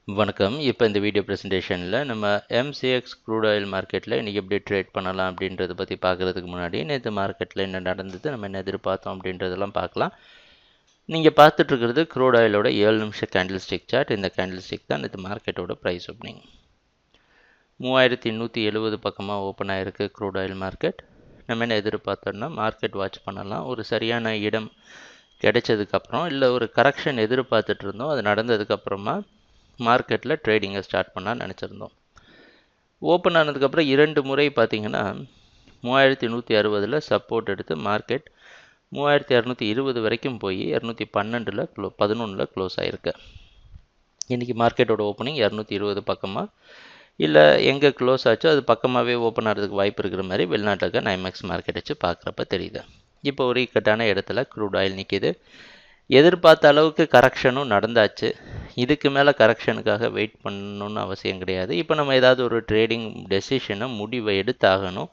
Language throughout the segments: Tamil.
வணக்கம். இப்போ இந்த வீடியோ ப்ரெசன்டேஷனில் நம்ம எம்சிஎக்ஸ் க்ரூட் ஆயில் மார்க்கெட்டில் இன்றைக்கி எப்படி ட்ரேட் பண்ணலாம் அப்படின்றத பற்றி பார்க்குறதுக்கு முன்னாடி நேற்று மார்க்கெட்டில் என்ன நடந்தது, நம்ம என்ன எதிர்பார்த்தோம் அப்படின்றதெல்லாம் பார்க்கலாம். நீங்கள் பார்த்துட்ருக்கிறது க்ரூட் ஆயிலோட 7 நிமிஷம் கேண்டில் ஸ்டிக் சார்ட். இந்த கேண்டில் ஸ்டிக் தான் நேற்று மார்க்கெட்டோட ப்ரைஸ் ஓப்பனிங். 3170 பக்கமாக ஓப்பன் ஆகிருக்கு க்ரூட் ஆயில் மார்க்கெட். நம்ம என்ன எதிர்பார்த்தோம்னா மார்க்கெட் வாட்ச் பண்ணலாம். ஒரு சரியான இடம் கிடைச்சதுக்கப்புறம் இல்லை ஒரு கரெக்ஷன் எதிர்பார்த்துட்டு இருந்தோம், அது நடந்ததுக்கப்புறமா மார்க்கெட்டில் ட்ரேடிங்கை ஸ்டார்ட் பண்ணால் நினச்சிருந்தோம். ஓப்பன் ஆனதுக்கப்புறம் 2 முறை பார்த்திங்கன்னா 3160 சப்போர்ட் எடுத்து மார்க்கெட் 3220 வரைக்கும் போய் 212 க்ளோஸ் ஆகிருக்கு. இன்றைக்கி மார்க்கெட்டோட ஓப்பனிங் 220 பக்கமாக இல்லை எங்கே க்ளோஸ் ஆச்சோ அது பக்கமாகவே ஓப்பன் ஆகிறதுக்கு வாய்ப்பு இருக்கிற மாதிரி வெளிநாட்டில் இருக்க நைமேக்ஸ் மார்க்கெட் வச்சு பார்க்குறப்ப தெரியுது. இப்போ ஒரு இக்கட்டான இடத்துல க்ரூட் ஆயில் நிற்கிது. எதிர்பார்த்த அளவுக்கு கரெக்ஷனும் நடந்தாச்சு. இதுக்கு மேலே கரெக்ஷனுக்காக வெயிட் பண்ணணுன்னு அவசியம் கிடையாது. இப்போ நம்ம ஏதாவது ஒரு ட்ரேடிங் டெசிஷனை முடிவை எடுத்தாகணும்.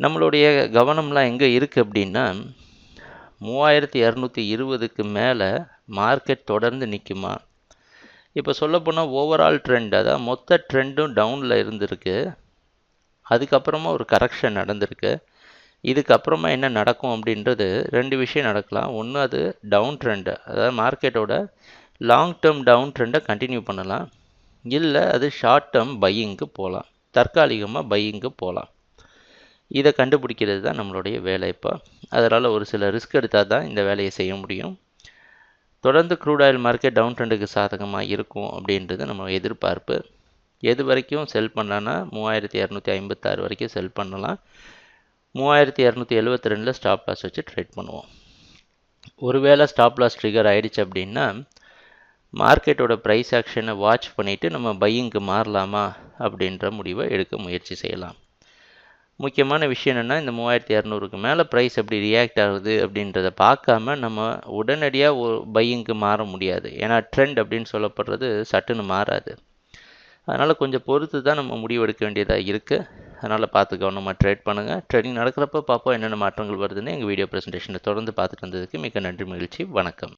நம்மளுடைய கவனம்லாம் எங்கே இருக்குது அப்படின்னா 3220க்கு மேலே மார்க்கெட் தொடர்ந்து நிற்குமா. இப்போ சொல்லப்போனால் ஓவரால் ட்ரெண்ட், அதாவது மொத்த ட்ரெண்டும் டவுனில் இருந்திருக்கு. அதுக்கப்புறமா ஒரு கரெக்ஷன் நடந்திருக்கு. இதுக்கப்புறமா என்ன நடக்கும் அப்படின்றது 2 விஷயம் நடக்கலாம். ஒன்று, அது டவுன் ட்ரெண்டு, அதாவது மார்க்கெட்டோட லாங் டேர்ம் டவுன் ட்ரெண்டை கண்டினியூ பண்ணலாம். இல்லை அது ஷார்ட் டேர்ம் பையிங்க்கு போகலாம், தற்காலிகமாக பையிங்க்கு போகலாம். இதை கண்டுபிடிக்கிறது தான் நம்மளுடைய வேலை. இப்போ அதனால் ஒரு சில ரிஸ்க் எடுத்தால் தான் இந்த வேலையை செய்ய முடியும். தொடர்ந்து க்ரூட் ஆயில் மார்க்கெட் டவுன் ட்ரெண்டுக்கு சாதகமாக இருக்கும் அப்படின்றது நம்ம எதிர்பார்ப்பு. எது வரைக்கும் செல் பண்ணலான்னா 3256 வரைக்கும் செல் பண்ணலாம். 3272 ஸ்டாப் லாஸ் வச்சு ட்ரேட் பண்ணுவோம். ஒருவேளை ஸ்டாப் லாஸ் ட்ரிகர் ஆகிடுச்சு அப்படின்னா மார்க்கெட்டோட ப்ரைஸ் ஆக்ஷனை வாட்ச் பண்ணிவிட்டு நம்ம பையிங்க்கு மாறலாமா அப்படின்ற முடிவை எடுக்க முயற்சி செய்யலாம். முக்கியமான விஷயம் என்னென்னா, இந்த 3200க்கு மேலே ப்ரைஸ் எப்படி ரியாக்ட் ஆகுது அப்படின்றத பார்க்காம நம்ம உடனடியாக ஒரு பையிங்க்கு மாற முடியாது. ஏன்னா ட்ரெண்ட் அப்படின்னு சொல்லப்படுறது சட்டுன்னு மாறாது. அதனால் கொஞ்சம் பொறுத்து தான் நம்ம முடிவு எடுக்க வேண்டியதாக இருக்குது. அதனால் பார்த்து கவனமாக ட்ரேட் பண்ணுங்கள். ட்ரேடிங் நடக்கிறப்ப பார்ப்போம் என்னென்ன மாற்றங்கள் வருதுன்னு. எங்கள் வீடியோ ப்ரெசன்டேஷனை தொடர்ந்து பார்த்துட்டு வந்ததுக்கு மிக நன்றி, மகிழ்ச்சி, வணக்கம்.